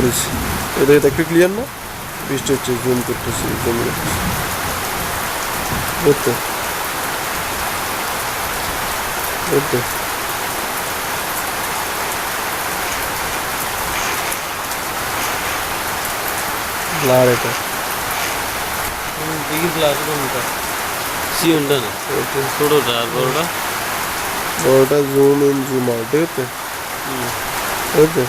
দেখতেছি। এটা একটু ক্লিয়ার না? বৃষ্টি হচ্ছে, জুম করতেছি, জুম করতেছি। বুঝতে বুঝতে ব্লার এটা। দেখি ব্লার কোনটা? সিউনটা না, ওকে, ছোটটা আর বড়টা। বড়টা জুম ইন জুম আউট, ঠিক আছে? হুম। ঠিক আছে।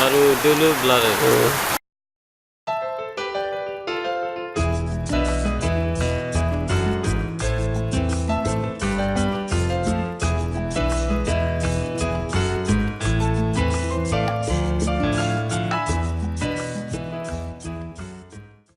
আর ওইটা হলো ব্লারের।